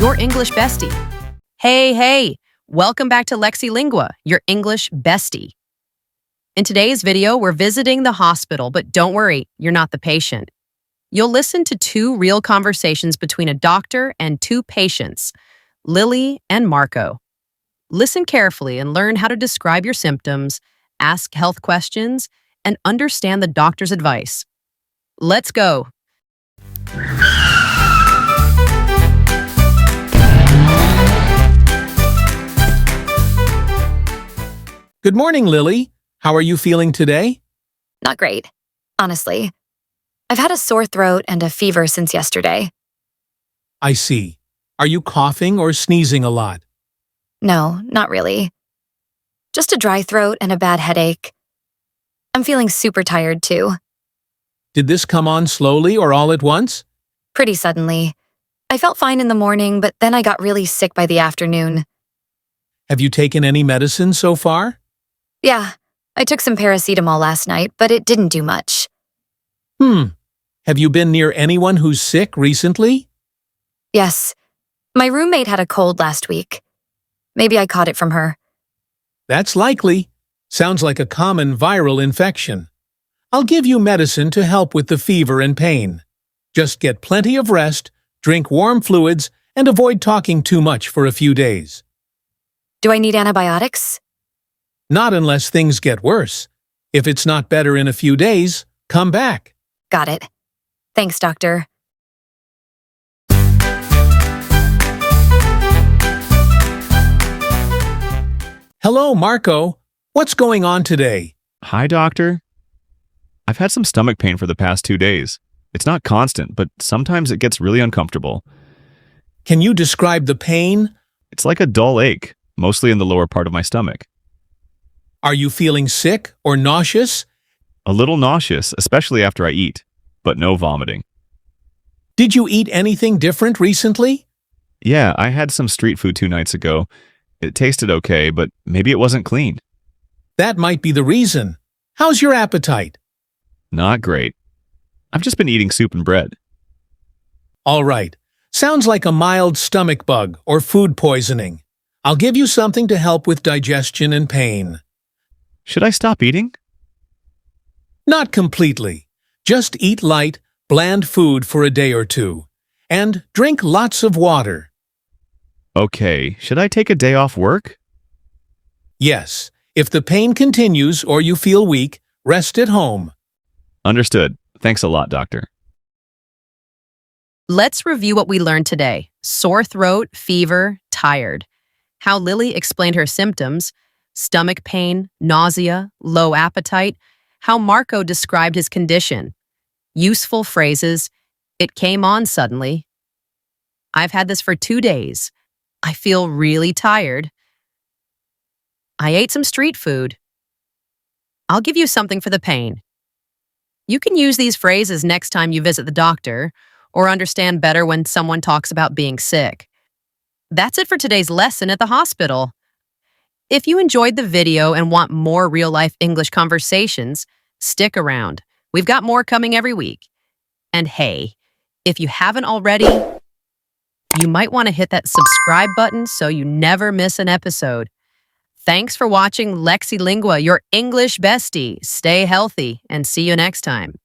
your English bestie. Hey, welcome back to Lexi Lingua, your English bestie. In today's video, we're visiting the hospital, but don't worry, you're not the patient. You'll listen to two real conversations between a doctor and two patients, Lily and Marco. Listen carefully and learn how to describe your symptoms, ask health questions, and understand the doctor's advice. Let's go. Good morning, Lily. How are you feeling today? Not great, honestly. I've had a sore throat and a fever since yesterday. I see. Are you coughing or sneezing a lot? No, not really. Just a dry throat and a bad headache. I'm feeling super tired too. Did this come on slowly or all at once? Pretty suddenly. I felt fine in the morning, but then I got really sick by the afternoon. Have you taken any medicine so far? Yeah, I took some paracetamol last night, but it didn't do much. Have you been near anyone who's sick recently? Yes, my roommate had a cold last week. Maybe I caught it from her. That's likely. Sounds like a common viral infection. I'll give you medicine to help with the fever and pain. Just get plenty of rest, drink warm fluids, and avoid talking too much for a few days. Do I need antibiotics? Not unless things get worse. If it's not better in a few days, come back. Got it. Thanks, doctor. Hello, Marco. What's going on today? Hi, doctor. I've had some stomach pain for the past 2 days. It's not constant, but sometimes it gets really uncomfortable. Can you describe the pain? It's like a dull ache, mostly in the lower part of my stomach. Are you feeling sick or nauseous? A little nauseous, especially after I eat, but no vomiting. Did you eat anything different recently? Yeah, I had some street food 2 nights ago. It tasted okay, but maybe it wasn't clean. That might be the reason. How's your appetite? Not great. I've just been eating soup and bread. All right. Sounds like a mild stomach bug or food poisoning. I'll give you something to help with digestion and pain. Should I stop eating? Not completely. Just eat light, bland food for a day or two. And drink lots of water. Okay, should I take a day off work? Yes. If the pain continues or you feel weak, rest at home. Understood. Thanks a lot, doctor. Let's review what we learned today. Sore throat, fever, tired. How Lily explained her symptoms, stomach pain, nausea, low appetite. How Marco described his condition. Useful phrases. It came on suddenly. I've had this for 2 days. I feel really tired. I ate some street food. I'll give you something for the pain. You can use these phrases next time you visit the doctor or understand better when someone talks about being sick. That's it for today's lesson at the hospital. If you enjoyed the video and want more real-life English conversations, stick around. We've got more coming every week. And hey, if you haven't already, you might want to hit that subscribe button so you never miss an episode. Thanks for watching Lexi Lingua, your English bestie. Stay healthy and see you next time.